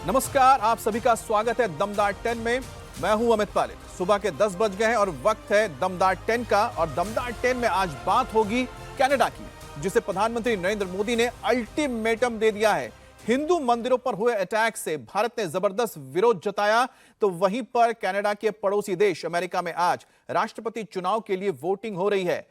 नमस्कार, आप सभी का स्वागत है दमदार 10 में। मैं हूं अमित पालित। सुबह के 10 बज गए हैं और वक्त है दमदार 10 का। और दमदार 10 में आज बात होगी कनाडा की, जिसे प्रधानमंत्री नरेंद्र मोदी ने अल्टीमेटम दे दिया है। हिंदू मंदिरों पर हुए अटैक से भारत ने जबरदस्त विरोध जताया, तो वहीं पर कनाडा के पड़ोसी देश अमेरिका में आज राष्ट्रपति चुनाव के लिए वोटिंग हो रही है।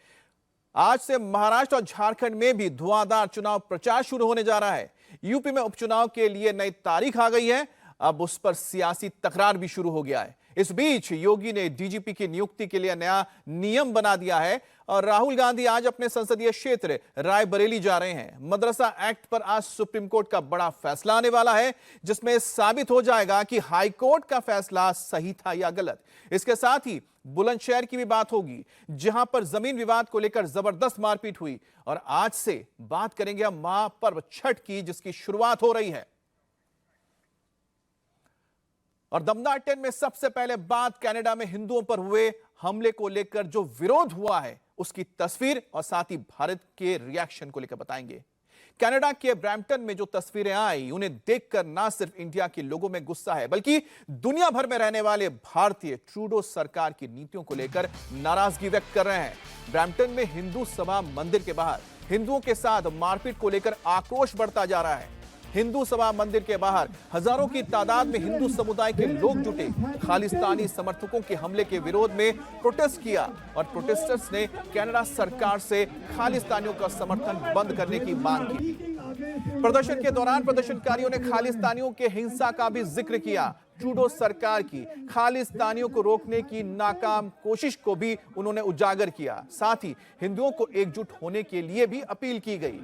आज से महाराष्ट्र और झारखंड में भी धुआंधार चुनाव प्रचार शुरू होने जा रहा है। यूपी में उपचुनाव के लिए नई तारीख आ गई है, अब उस पर सियासी तकरार भी शुरू हो गया है। इस बीच योगी ने डीजीपी की नियुक्ति के लिए नया नियम बना दिया है और राहुल गांधी आज अपने संसदीय क्षेत्र रायबरेली जा रहे हैं। मदरसा एक्ट पर आज सुप्रीम कोर्ट का बड़ा फैसला आने वाला है, जिसमें साबित हो जाएगा कि हाई कोर्ट का फैसला सही था या गलत। इसके साथ ही बुलंदशहर की भी बात होगी, जहां पर जमीन विवाद को लेकर जबरदस्त मारपीट हुई। और आज से बात करेंगे हम महापर्व छठ की, जिसकी शुरुआत हो रही है। और दमदार 10 में सबसे पहले बात कनाडा में हिंदुओं पर हुए हमले को लेकर जो विरोध हुआ है उसकी तस्वीर और साथ ही भारत के रिएक्शन को लेकर बताएंगे। कनाडा के ब्रैम्पटन में जो तस्वीरें आई, उन्हें देखकर ना सिर्फ इंडिया के लोगों में गुस्सा है, बल्कि दुनिया भर में रहने वाले भारतीय ट्रूडो सरकार की नीतियों को लेकर नाराजगी व्यक्त कर रहे हैं। ब्रैम्पटन में हिंदू सभा मंदिर के बाहर हिंदुओं के साथ मारपीट को लेकर आक्रोश बढ़ता जा रहा है। हिंदू सभा मंदिर के बाहर हजारों की तादाद में हिंदू समुदाय के लोग जुटे, खालिस्तानी समर्थकों के हमले के विरोध में प्रोटेस्ट किया और प्रोटेस्टर्स ने कनाडा सरकार से खालिस्तानियों का समर्थन बंद करने की मांग की। प्रदर्शन के दौरान प्रदर्शनकारियों ने खालिस्तानियों के हिंसा का भी जिक्र किया। ट्रूडो सरकार की खालिस्तानियों को रोकने की नाकाम कोशिश को भी उन्होंने उजागर किया। साथ ही हिंदुओं को एकजुट होने के लिए भी अपील की गई।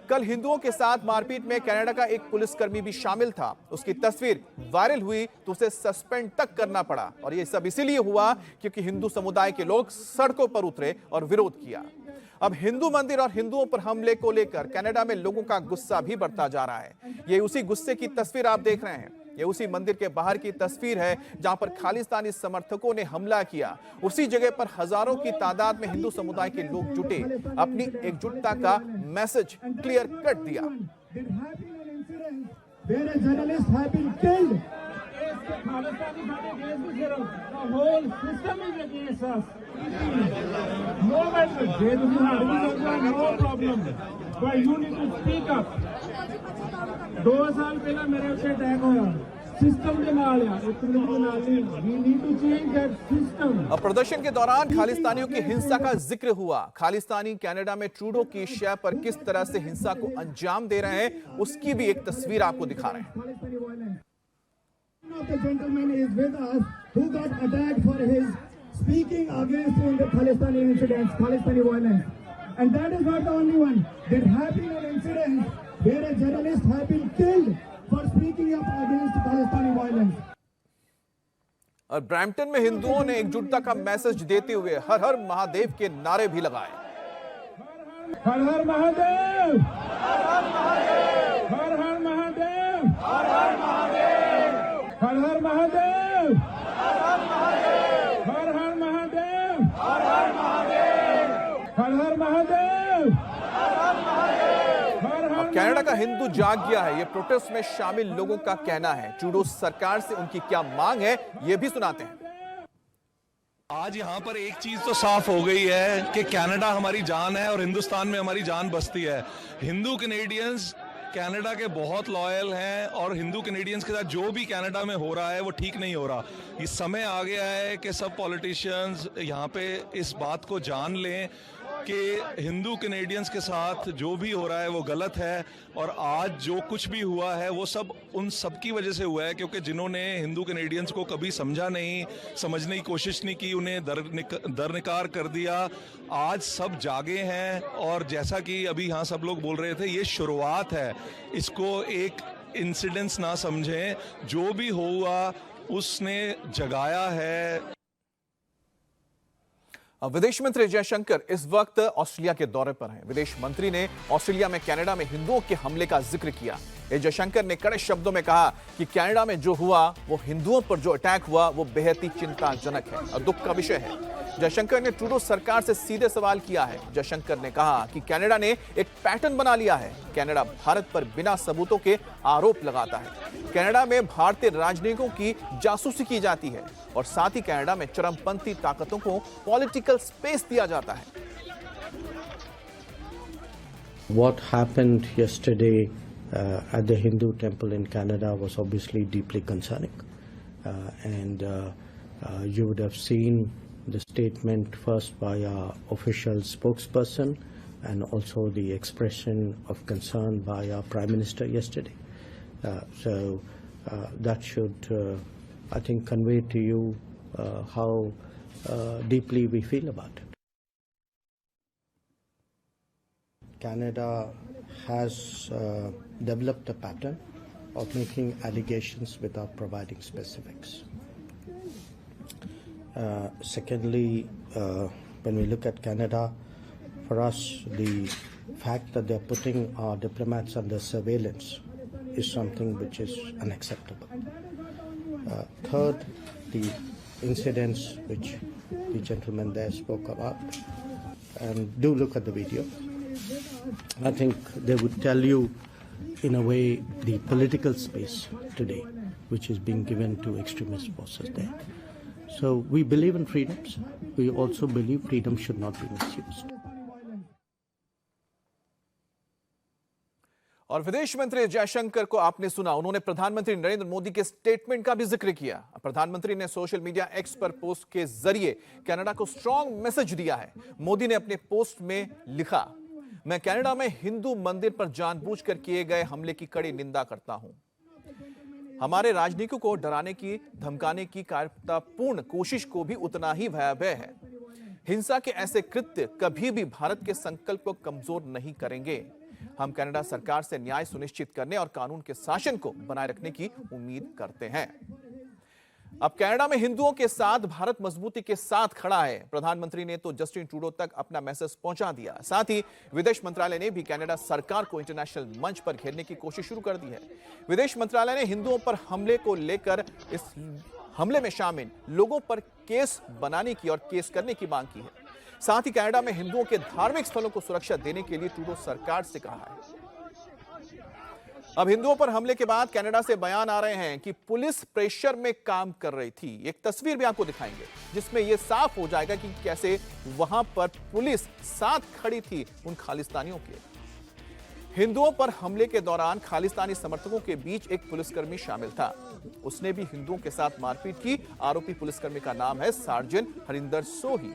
कल हिंदुओं के साथ मारपीट में कनाडा का एक पुलिसकर्मी भी शामिल था। उसकी तस्वीर वायरल हुई तो उसे सस्पेंड तक करना पड़ा। और यह सब इसीलिए हुआ क्योंकि हिंदू समुदाय के लोग सड़कों पर उतरे और विरोध किया। अब हिंदू मंदिर और हिंदुओं पर हमले को लेकर कनाडा में लोगों का गुस्सा भी बढ़ता जा रहा है। ये उसी गुस्से की तस्वीर आप देख रहे हैं। ये उसी मंदिर के बाहर की तस्वीर है जहां पर खालिस्तानी समर्थकों ने हमला किया। उसी जगह पर हजारों की तादाद में हिंदू समुदाय के लोग जुटे, अपनी एकजुटता का मैसेज क्लियर कर दिया। दो साल पहला मेरे ऊपर अटैक होया, सिस्टम के नाल या एक मिनट के नाल नहीं, we need to change that system. अब प्रदर्शन के दौरान खालिस्तानियों की हिंसा का जिक्र हुआ। खालिस्तानी कनाडा में ट्रूडो की शय पर किस तरह से हिंसा को अंजाम दे रहे हैं, उसकी भी एक तस्वीर आपको दिखा रहे हैं। The gentleman is with us who got attacked for his speaking against the Khalistani incidents, Khalistani violence, and that is not the only one. There have been an incident where a journalist has been killed for speaking up against Khalistani violence. और Brampton में हिंदुओं ने एकजुटता का message देते हुए हर हर महादेव के नारे भी लगाए। हर हर महादेव, हर हर महादेव, हर हर महादेव, हर हर महादेव, हर हर महादेव, हर हर महादेव, हर हर महादेव, हर हर महादेव, हर हर महादेव, हर हर महादेव। अब कनाडा का हिंदू जाग गया है, ये प्रोटेस्ट में शामिल लोगों का कहना है। ट्रूडो सरकार से उनकी क्या मांग है, ये भी सुनाते हैं। आज यहाँ पर एक चीज तो साफ हो गई है कि कनाडा हमारी जान है और हिंदुस्तान में हमारी जान बसती है। हिंदू कैनेडियंस कनाडा के बहुत लॉयल हैं और हिंदू कैनेडियंस के साथ जो भी कनाडा में हो रहा है वो ठीक नहीं हो रहा। ये समय आ गया है कि सब पॉलिटिशियंस यहाँ पे इस बात को जान लें कि हिंदू कैनेडियंस के साथ जो भी हो रहा है वो गलत है। और आज जो कुछ भी हुआ है वो सब उन सब की वजह से हुआ है, क्योंकि जिन्होंने हिंदू कैनेडियंस को कभी समझा नहीं, समझने की कोशिश नहीं की, उन्हें दरनिकार कर दिया। आज सब जागे हैं और जैसा कि अभी यहाँ सब लोग बोल रहे थे, ये शुरुआत है। इसको एक इंसिडेंस ना समझें, जो भी हुआ उसने जगाया है। विदेश मंत्री जयशंकर इस वक्त ऑस्ट्रेलिया के दौरे पर हैं। विदेश मंत्री ने ऑस्ट्रेलिया में कनाडा में हिंदुओं के हमले का जिक्र किया। जयशंकर ने कड़े शब्दों में कहा कि कनाडा में जो हुआ, वो हिंदुओं पर जो अटैक हुआ, वो बेहद ही चिंताजनक है और दुख का विषय है। जयशंकर ने ट्रूडो सरकार से सीधे सवाल किया है। जयशंकर ने कहा कि कनाडा ने एक पैटर्न बना लिया है। कनाडा भारत पर बिना सबूतों के आरोप लगाता है। कनाडा में भारतीय राजनयिकों की जासूसी की जाती है और साथ ही कनाडा में चरमपंथी ताकतों को पॉलिटिकल स्पेस दिया जाता है। What happened yesterday at the Hindu temple in Canada was obviously deeply concerning. You would have seen the statement first by our official spokesperson and also the expression of concern by our Prime Minister yesterday. That should, I think, convey to you how deeply we feel about it. Canada has developed a pattern of making allegations without providing specifics. Secondly, when we look at Canada, for us, the fact that they're putting our diplomats under surveillance is something which is unacceptable. Third, the incidents which the gentleman there spoke about, and do look at the video. I think they would tell you, in a way, the political space today, which is being given to extremist forces there. So we believe in freedoms. We also believe freedom should not be misused. और विदेश मंत्री जयशंकर को आपने सुना, उन्होंने प्रधानमंत्री नरेंद्र मोदी के statement का भी जिक्र किया। प्रधानमंत्री ने सोशल मीडिया एक्स पर पोस्ट के जरिए कनाडा को स्ट्रांग मैसेज दिया है। मोदी ने अपने पोस्ट में लिखा, मैं कनाडा में हिंदू मंदिर पर जानबूझकर किए गए हमले की कड़ी निंदा करता हूं। हमारे राजनीतिकों को डराने की, धमकाने की कायरतापूर्ण कोशिश को भी उतना ही भयावह है। हिंसा के ऐसे कृत्य कभी भी भारत के संकल्प को कमजोर नहीं करेंगे। हम कनाडा सरकार से न्याय सुनिश्चित करने और कानून के शासन को बनाए रखने की उम्मीद करते हैं। अब कनाडा में हिंदुओं के साथ भारत मजबूती के साथ खड़ा है। प्रधानमंत्री ने तो जस्टिन ट्रूडो तक अपना मैसेज पहुंचा दिया। साथ ही विदेश मंत्रालय ने भी कनाडा सरकार को इंटरनेशनल मंच पर घेरने की कोशिश शुरू कर दी है। विदेश मंत्रालय ने हिंदुओं पर हमले को लेकर इस हमले में शामिल लोगों पर केस बनाने की और केस करने की मांग की है। साथ ही कनाडा में हिंदुओं के धार्मिक स्थलों को सुरक्षा देने के लिए ट्रूडो सरकार से कहा है। अब हिंदुओं पर हमले के बाद कनाडा से बयान आ रहे हैं कि पुलिस प्रेशर में काम कर रही थी। एक तस्वीर भी आपको दिखाएंगे जिसमें यह साफ हो जाएगा कि कैसे वहां पर पुलिस साथ खड़ी थी उन खालिस्तानियों के। हिंदुओं पर हमले के दौरान खालिस्तानी समर्थकों के बीच एक पुलिसकर्मी शामिल था। उसने भी हिंदुओं के साथ मारपीट की। आरोपी पुलिसकर्मी का नाम है सार्जेंट हरिंदर सोही,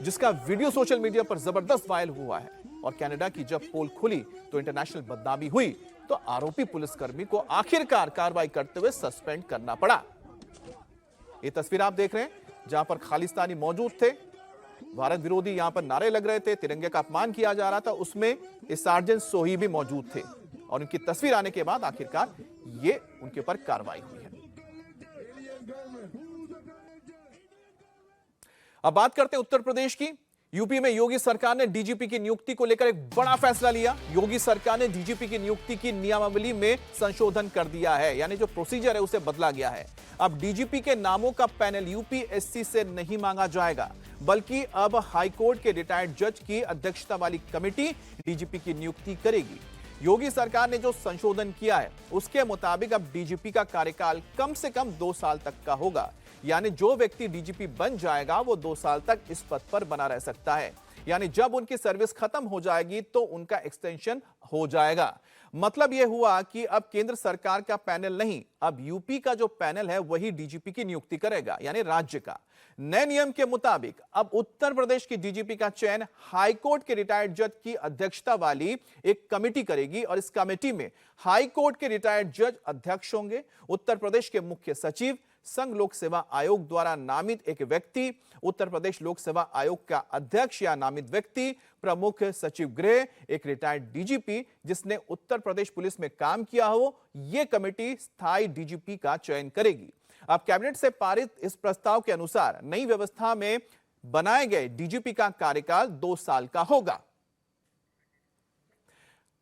जिसका वीडियो सोशल मीडिया पर जबरदस्त वायरल हुआ है। और कनाडा की जब पोल खुली तो इंटरनेशनल बदनामी हुई, तो आरोपी पुलिसकर्मी को आखिरकार कार्रवाई करते हुए सस्पेंड करना पड़ा। ये तस्वीर आप देख रहे हैं जहां पर खालिस्तानी मौजूद थे, भारत विरोधी यहां पर नारे लग रहे थे, तिरंगे का अपमान किया जा रहा था। उसमें इस सार्जेंट सोही भी मौजूद थे और उनकी तस्वीर आने के बाद आखिरकार ये उनके ऊपर कार्रवाई हुई है। अब बात करते हैं उत्तर प्रदेश की। यूपी में योगी सरकार ने डीजीपी की नियुक्ति को लेकर एक बड़ा फैसला लिया। योगी सरकार ने डीजीपी की नियुक्ति की नियमावली में संशोधन कर दिया है, यानी जो प्रोसीजर है उसे बदला गया है। अब डीजीपी के नामों का पैनल यूपीएससी से नहीं मांगा जाएगा, बल्कि अब हाईकोर्ट के रिटायर्ड जज की अध्यक्षता वाली कमेटी डीजीपी की नियुक्ति करेगी। योगी सरकार ने जो संशोधन किया है उसके मुताबिक अब डीजीपी का कार्यकाल कम से कम 2 साल तक का होगा, यानी जो व्यक्ति डीजीपी बन जाएगा वो 2 साल तक इस पद पर बना रह सकता है। यानी जब उनकी सर्विस खत्म हो जाएगी तो उनका एक्सटेंशन हो जाएगा। मतलब यह हुआ कि अब केंद्र सरकार का पैनल नहीं, अब यूपी का जो पैनल है वही डीजीपी की नियुक्ति करेगा, यानी राज्य का। नए नियम के मुताबिक अब उत्तर प्रदेश की डीजीपी का चयन हाईकोर्ट के रिटायर्ड जज की अध्यक्षता वाली एक कमेटी करेगी और इस कमेटी में हाईकोर्ट के रिटायर्ड जज अध्यक्ष होंगे। उत्तर प्रदेश के मुख्य सचिव, संघ लोक सेवा आयोग द्वारा नामित एक व्यक्ति, उत्तर प्रदेश लोक सेवा आयोग का अध्यक्ष या नामित व्यक्ति, प्रमुख सचिव गृह, एक रिटायर्ड डीजीपी जिसने उत्तर प्रदेश पुलिस में काम किया हो, यह कमेटी स्थायी डीजीपी का चयन करेगी। अब कैबिनेट से पारित इस प्रस्ताव के अनुसार नई व्यवस्था में बनाए गए डीजीपी का कार्यकाल 2 साल का होगा।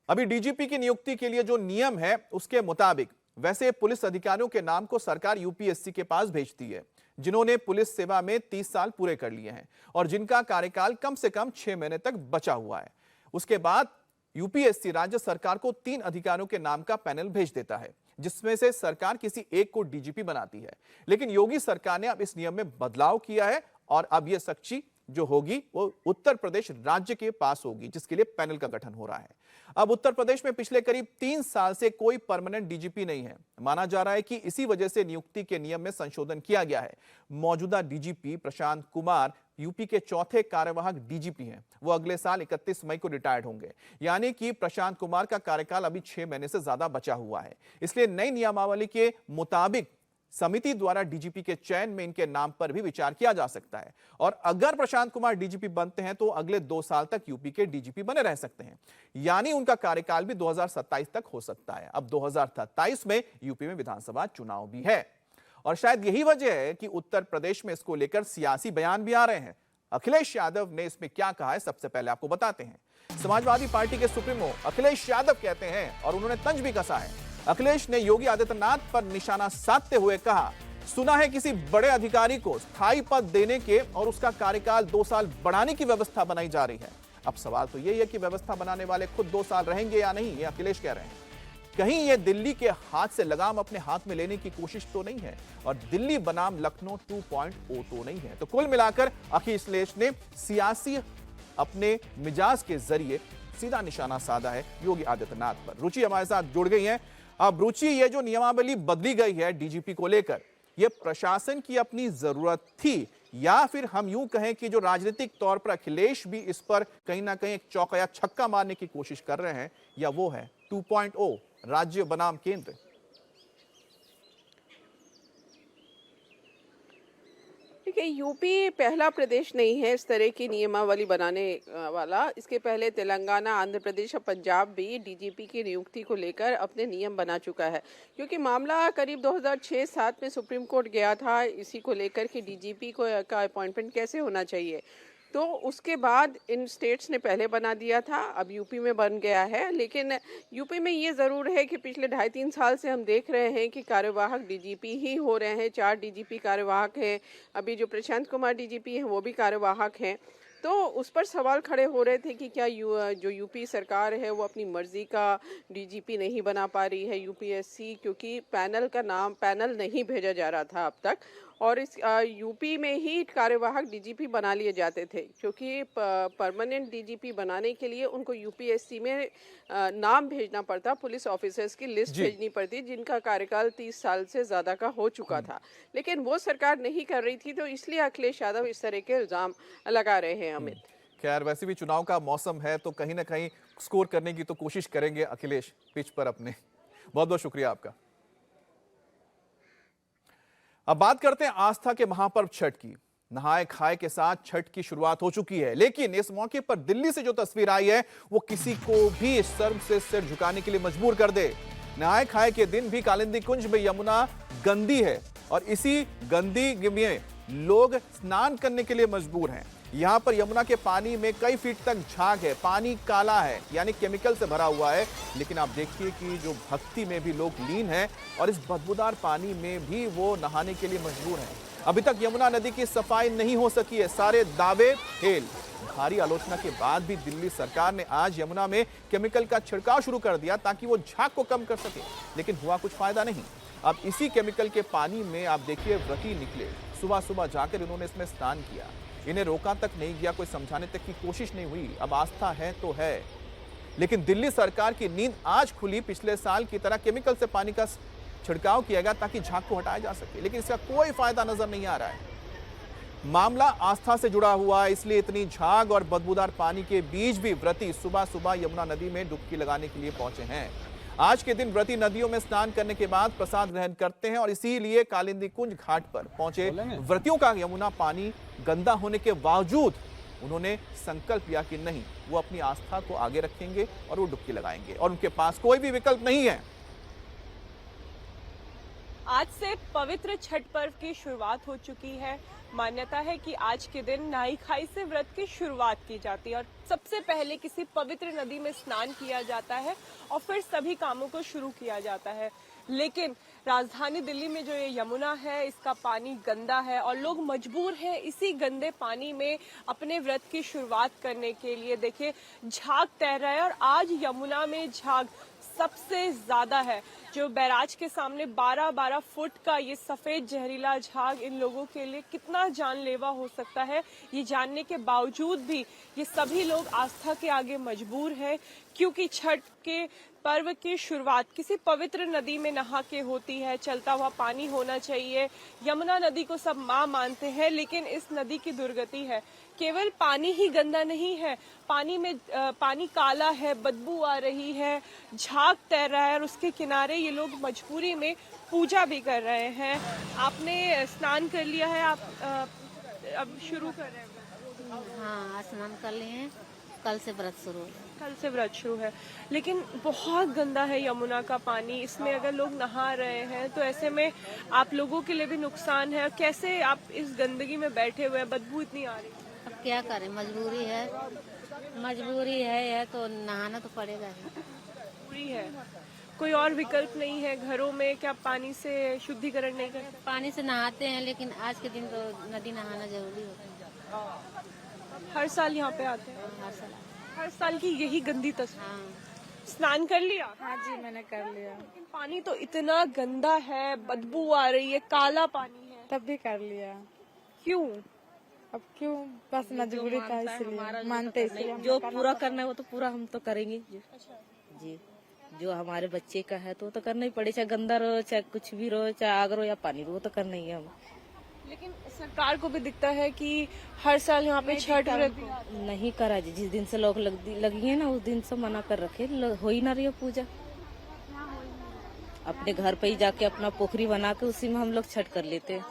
अभी डीजीपी की नियुक्ति के लिए जो नियम है उसके मुताबिक वैसे पुलिस अधिकारियों के नाम को सरकार यूपीएससी के पास भेजती है। जिन्होंने पुलिस सेवा में 30 साल पूरे कर लिए हैं और जिनका कार्यकाल कम से कम 6 महीने तक बचा हुआ है। उसके बाद यूपीएससी राज्य सरकार को 3 अधिकारियों के नाम का पैनल भेज देता है, जिसमें से सरकार किसी एक को डीजीपी बनाती है। लेकिन योगी सरकार ने अब इस नियम में बदलाव किया है और अब यह सक्ची जो होगी वो उत्तर प्रदेश राज्य के पास होगी, जिसके लिए पैनल का गठन हो रहा है। अब उत्तर प्रदेश में पिछले करीब 3 साल से कोई परमानेंट डीजीपी नहीं है। माना जा रहा है कि इसी वजह से नियुक्ति के नियम में संशोधन किया गया है। मौजूदा डीजीपी प्रशांत कुमार यूपी के चौथे कार्यवाहक डीजीपी हैं। वो अगले साल 31 मई को रिटायर्ड होंगे, यानी कि प्रशांत कुमार का कार्यकाल अभी 6 महीने से ज्यादा बचा हुआ है। इसलिए नई नियमावली के मुताबिक समिति द्वारा डीजीपी के चयन में इनके नाम पर भी विचार किया जा सकता है और अगर प्रशांत कुमार डीजीपी बनते हैं तो अगले 2 साल तक यूपी के डीजीपी बने रह सकते हैं, यानी उनका कार्यकाल भी 2027 तक हो सकता है। अब 2027 में यूपी में विधानसभा चुनाव भी है और शायद यही वजह है कि उत्तर प्रदेश में इसको लेकर सियासी बयान भी आ रहे हैं। अखिलेश यादव ने इसमें क्या कहा है, सबसे पहले आपको बताते हैं। समाजवादी पार्टी के सुप्रीमो अखिलेश यादव कहते हैं और उन्होंने तंज भी कसा है। अखिलेश ने योगी आदित्यनाथ पर निशाना साधते हुए कहा, सुना है किसी बड़े अधिकारी को स्थायी पद देने के और उसका कार्यकाल 2 साल बढ़ाने की व्यवस्था बनाई जा रही है। अब सवाल तो यही है कि व्यवस्था बनाने वाले खुद 2 साल रहेंगे या नहीं, ये अखिलेश कह रहे हैं। कहीं ये दिल्ली के हाथ से लगाम अपने हाथ में लेने की कोशिश तो नहीं है और दिल्ली बनाम लखनऊ 2.0 तो नहीं है। तो कुल मिलाकर अखिलेश ने सियासी अपने मिजाज के जरिए सीधा निशाना साधा है योगी आदित्यनाथ पर। रुचि हमारे साथ जुड़ गई है। अब रुचि, ये जो नियमावली बदली गई है डीजीपी को लेकर, ये प्रशासन की अपनी जरूरत थी या फिर हम यूं कहें कि जो राजनीतिक तौर पर अखिलेश भी इस पर कहीं ना कहीं एक चौका या छक्का मारने की कोशिश कर रहे हैं, या वो है 2.0 राज्य बनाम केंद्र? देखिए, यूपी पहला प्रदेश नहीं है इस तरह की नियमावली बनाने वाला। इसके पहले तेलंगाना, आंध्र प्रदेश और पंजाब भी डीजीपी की नियुक्ति को लेकर अपने नियम बना चुका है, क्योंकि मामला करीब 2006-07 में सुप्रीम कोर्ट गया था इसी को लेकर कि डीजीपी का अपॉइंटमेंट कैसे होना चाहिए। तो उसके बाद इन स्टेट्स ने पहले बना दिया था, अब यूपी में बन गया है। लेकिन यूपी में ये ज़रूर है कि पिछले 2.5-3 साल से हम देख रहे हैं कि कार्यवाहक डीजीपी ही हो रहे हैं। 4 डीजीपी कार्यवाहक हैं। अभी जो प्रशांत कुमार डीजीपी हैं वो भी कार्यवाहक हैं। तो उस पर सवाल खड़े हो रहे थे कि क्या जो यूपी सरकार है वो अपनी मर्जी का डीजीपी नहीं बना पा रही है यूपीएससी, क्योंकि पैनल नहीं भेजा जा रहा था अब तक और इस यूपी में ही कार्यवाहक डीजीपी बना लिए जाते थे, क्योंकि परमानेंट डीजीपी बनाने के लिए उनको यूपीएससी में नाम भेजना पड़ता, पुलिस ऑफिसर्स की लिस्ट भेजनी पड़ती जिनका कार्यकाल 30 साल से ज़्यादा का हो चुका था। लेकिन वो सरकार नहीं कर रही थी, तो इसलिए अखिलेश यादव इस तरह के इल्ज़ाम लगा रहे हैं। अमित, खैर वैसे भी चुनाव का मौसम है तो कहीं ना कहीं स्कोर करने की तो कोशिश करेंगे अखिलेश पिच पर अपने। बहुत बहुत शुक्रिया आपका। अब बात करते हैं आस्था के महापर्व छठ की। नहाए खाए के साथ छठ की शुरुआत हो चुकी है, लेकिन इस मौके पर दिल्ली से जो तस्वीर आई है वो किसी को भी शर्म से सिर झुकाने के लिए मजबूर कर दे। नहाए खाए के दिन भी कालिंदी कुंज में यमुना गंदी है और इसी गंदी में लोग स्नान करने के लिए मजबूर हैं। यहाँ पर यमुना के पानी में कई फीट तक झाग है, पानी काला है यानी केमिकल से भरा हुआ है। लेकिन आप देखिए कि जो भक्ति में भी लोग लीन हैं और इस बदबूदार पानी में भी वो नहाने के लिए मजबूर हैं। अभी तक यमुना नदी की सफाई नहीं हो सकी है, सारे दावे फेल। भारी आलोचना के बाद भी दिल्ली सरकार ने आज यमुना में केमिकल का छिड़काव शुरू कर दिया ताकि वो झाग को कम कर सके, लेकिन हुआ कुछ फायदा नहीं। अब इसी केमिकल के पानी में आप देखिए व्रती निकले, सुबह सुबह जाकर इन्होंने इसमें स्नान किया। इन्हें रोका तक नहीं गया, कोई समझाने तक की कोशिश नहीं हुई। अब आस्था है तो है, लेकिन दिल्ली सरकार की नींद आज खुली। पिछले साल की तरह केमिकल से पानी का छिड़काव किया गया ताकि झाग को हटाया जा सके, लेकिन इसका कोई फायदा नजर नहीं आ रहा है। मामला आस्था से जुड़ा हुआ है, इसलिए इतनी झाग और बदबूदार पानी के बीच भी व्रती सुबह सुबह यमुना नदी में डुबकी लगाने के लिए पहुंचे हैं। आज के दिन व्रती नदियों में स्नान करने के बाद प्रसाद ग्रहण करते हैं और इसीलिए कालिंदी कुंज घाट पर पहुंचे व्रतियों का यमुना पानी गंदा होने के बावजूद उन्होंने संकल्प लिया कि नहीं, वो अपनी आस्था को आगे रखेंगे और वो डुबकी लगाएंगे और उनके पास कोई भी विकल्प नहीं है। आज से पवित्र छठ पर्व की शुरुआत हो चुकी है। मान्यता है कि आज के दिन नहाई खाई से व्रत की शुरुआत की जाती है और सबसे पहले किसी पवित्र नदी में स्नान किया जाता है और फिर सभी कामों को शुरू किया जाता है। लेकिन राजधानी दिल्ली में जो ये यमुना है इसका पानी गंदा है और लोग मजबूर हैं इसी गंदे पानी में अपने व्रत की शुरुआत करने के लिए। देखिए झाग तैर रहा है और आज यमुना में झाग सबसे ज्यादा है। जो बैराज के सामने 12-12 फुट का ये सफेद जहरीला झाग इन लोगों के लिए कितना जानलेवा हो सकता है, ये जानने के बावजूद भी ये सभी लोग आस्था के आगे मजबूर हैं, क्योंकि छठ के पर्व की शुरुआत किसी पवित्र नदी में नहा के होती है। चलता हुआ पानी होना चाहिए। यमुना नदी को सब मां मानते हैं, लेकिन इस नदी की दुर्गति है। केवल पानी ही गंदा नहीं है, पानी काला है, बदबू आ रही है, झाग तैर रहा है और उसके किनारे ये लोग मजबूरी में पूजा भी कर रहे हैं। आपने स्नान कर लिया है, आप अब शुरू कर रहे हैं? हाँ, स्नान कर लिए हैं। कल से व्रत शुरू है। कल से व्रत शुरू है, लेकिन बहुत गंदा है यमुना का पानी। इसमें अगर लोग नहा रहे हैं तो ऐसे में आप लोगों के लिए भी नुकसान है। कैसे आप इस गंदगी में बैठे हुए हैं, बदबू इतनी आ रही है? अब क्या करें, मजबूरी है तो नहाना तो पड़ेगा ही। पूरी है, कोई और विकल्प नहीं है? घरों में क्या पानी से शुद्धिकरण नहीं करते? पानी से नहाते हैं, लेकिन आज के दिन तो नदी नहाना जरूरी होता है। हर साल यहाँ पे आते हैं? हर साल की यही गंदी तस्वीर। हाँ। स्नान कर लिया? हाँ जी, मैंने कर लिया। लेकिन पानी तो इतना गंदा है, बदबू आ रही है, काला पानी है। तब भी कर लिया। क्यों? अब क्यों, बस मजबूरी था इसलिए, मानते इसलिए। जो पूरा करना है वो तो पूरा हम तो करेंगे जी। जो हमारे बच्चे का है तो वो तो करना ही पड़े, चाहे गंदा रहो, चाहे कुछ भी रहो, चाहे आग रहो या पानी रहो, वो तो करना ही है हम। लेकिन सरकार को भी दिखता है कि हर साल यहाँ पे छठ व्रत नहीं करा जी। जिस दिन से लोग लगी है ना, उस दिन से मना कर रखे, हो ही ना रही है पूजा। अपने घर पे ही जाके अपना पोखरी बना के उसी में हम लोग छठ कर लेते हैं।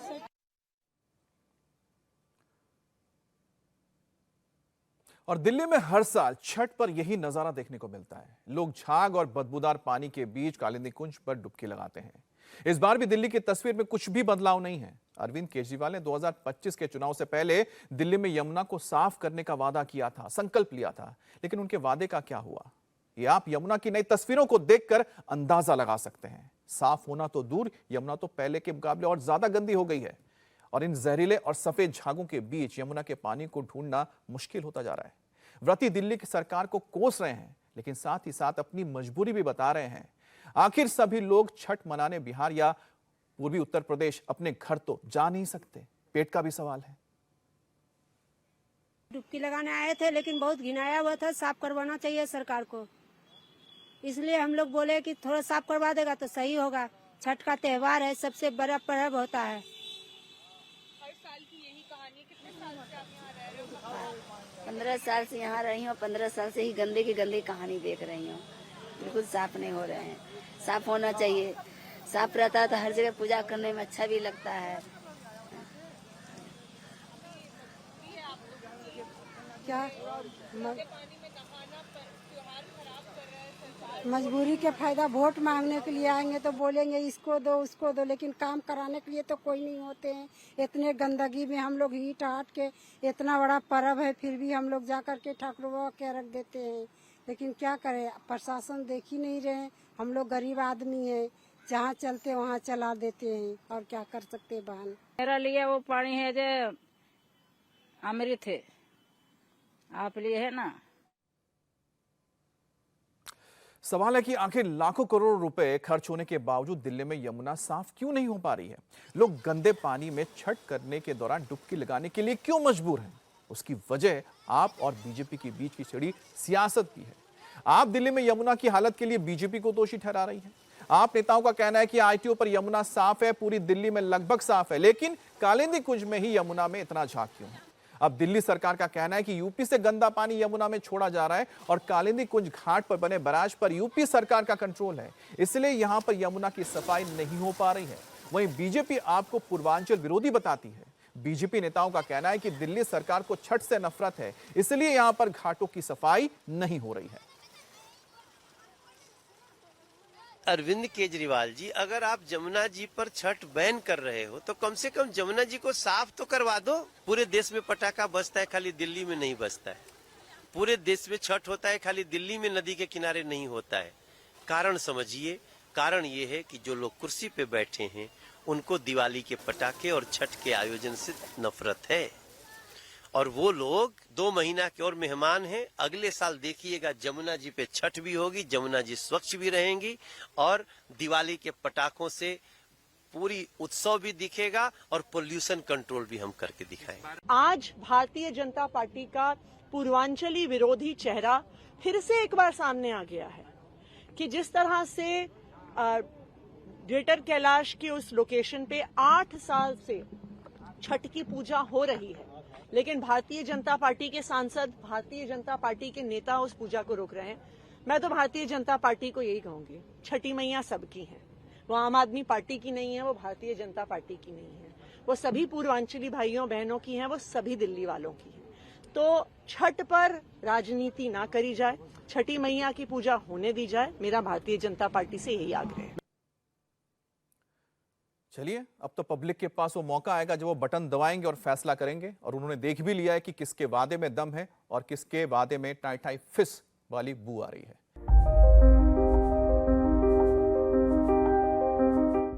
और दिल्ली में हर साल छठ पर यही नजारा देखने को मिलता है। लोग झाग और बदबूदार पानी के बीच कालिंदी कुंज पर डुबकी लगाते हैं। इस बार भी दिल्ली की तस्वीर में कुछ भी बदलाव नहीं है। अरविंद केजरीवाल ने 2025 के चुनाव से पहले दिल्ली में यमुना को साफ करने का वादा किया था, संकल्प लिया था, लेकिन उनके वादे का क्या हुआ, ये आप यमुना की नई तस्वीरों को देखकर अंदाजा लगा सकते हैं। साफ होना तो दूर, यमुना तो पहले के मुकाबले और ज्यादा गंदी हो गई है और इन जहरीले और सफेद झागों के बीच यमुना के पानी को ढूंढना मुश्किल होता जा रहा है। व्रती दिल्ली की सरकार को कोस रहे हैं, लेकिन साथ ही साथ अपनी मजबूरी भी बता रहे हैं। आखिर सभी लोग छठ मनाने बिहार या पूर्वी उत्तर प्रदेश अपने घर तो जा नहीं सकते, पेट का भी सवाल है। डुबकी लगाने आए थे, लेकिन बहुत घिनाया हुआ था, साफ करवाना चाहिए सरकार को। इसलिए हम लोग बोले कि थोड़ा साफ करवा देगा तो सही होगा। छठ का त्योहार है, सबसे बड़ा पर्व होता है। हर साल की यही कहानी। कितने साल से आप यहाँ रह रहे हो? 15 साल से यहाँ रही हूँ। 15 साल से ही गंदे की गंदी कहानी देख रही हूँ। बिल्कुल साफ नहीं हो रहे हैं। साफ होना चाहिए। साफ रहता है तो हर जगह पूजा करने में अच्छा भी लगता है। क्या मजबूरी के फायदा, वोट मांगने के लिए आएंगे तो बोलेंगे इसको दो उसको दो, लेकिन काम कराने के लिए तो कोई नहीं होते हैं। इतने गंदगी में हम लोग ईट हाट के, इतना बड़ा पर्व है, फिर भी हम लोग जा कर के ठाकुर बाबा के रख देते हैं। लेकिन क्या करें, प्रशासन देख ही नहीं रहे। हम लोग गरीब आदमी हैं, जहाँ चलते वहाँ चला देते हैं, और क्या कर सकते बहन। मेरा लिए वो पानी है जो अमृत है, आप लिए है ना। सवाल है कि आखिर लाखों करोड़ रुपए खर्च होने के बावजूद दिल्ली में यमुना साफ क्यों नहीं हो पा रही है। लोग गंदे पानी में छठ करने के दौरान डुबकी लगाने के लिए क्यों मजबूर हैं। उसकी वजह आप और बीजेपी के बीच की छिड़ी सियासत भी है। आप दिल्ली में यमुना की हालत के लिए बीजेपी को दोषी ठहरा रही है। आप नेताओं का कहना है कि आईटीओ पर यमुना साफ है, पूरी दिल्ली में लगभग साफ है, लेकिन कालिंदी कुंज में ही यमुना में इतना झाग क्यों है। अब दिल्ली सरकार का कहना है कि यूपी से गंदा पानी यमुना में छोड़ा जा रहा है और कालिंदी कुंज घाट पर बने बैराज पर यूपी सरकार का कंट्रोल है, इसलिए यहां पर यमुना की सफाई नहीं हो पा रही है। वहीं बीजेपी आपको पूर्वांचल विरोधी बताती है। बीजेपी नेताओं का कहना है कि दिल्ली सरकार को छठ से नफरत है, इसलिए यहां पर घाटों की सफाई नहीं हो रही है। अरविंद केजरीवाल जी, अगर आप जमुना जी पर छठ बैन कर रहे हो तो कम से कम जमुना जी को साफ तो करवा दो। पूरे देश में पटाखा बजता है, खाली दिल्ली में नहीं बजता है। पूरे देश में छठ होता है, खाली दिल्ली में नदी के किनारे नहीं होता है। कारण समझिए, कारण ये है कि जो लोग कुर्सी पे बैठे हैं उनको दिवाली के पटाखे और छठ के आयोजन से नफरत है, और वो लोग 2 महीना के और मेहमान हैं। अगले साल देखिएगा जमुना जी पे छठ भी होगी, जमुना जी स्वच्छ भी रहेंगी और दिवाली के पटाखों से पूरी उत्सव भी दिखेगा और पोल्यूशन कंट्रोल भी हम करके दिखाएंगे। आज भारतीय जनता पार्टी का पूर्वांचली विरोधी चेहरा फिर से एक बार सामने आ गया है कि जिस तरह से ग्रेटर कैलाश के उस लोकेशन पे 8 साल से छठ की पूजा हो रही है, लेकिन भारतीय जनता पार्टी के सांसद, भारतीय जनता पार्टी के नेता उस पूजा को रोक रहे हैं। मैं तो भारतीय जनता पार्टी को यही कहूंगी, छठी मैया सबकी है, वो आम आदमी पार्टी की नहीं है, वो भारतीय जनता पार्टी की नहीं है, वो सभी पूर्वांचली भाइयों बहनों की है, वो सभी दिल्ली वालों की है। तो छठ पर राजनीति ना करी जाए, छठी मैया की पूजा होने दी जाए, मेरा भारतीय जनता पार्टी से यही आग्रह है। चलिए, अब तो पब्लिक के पास वो मौका आएगा जब वो बटन दबाएंगे और फैसला करेंगे, और उन्होंने देख भी लिया है कि किसके वादे में दम है और किसके वादे में टाई टाई फिस वाली बू आ रही है।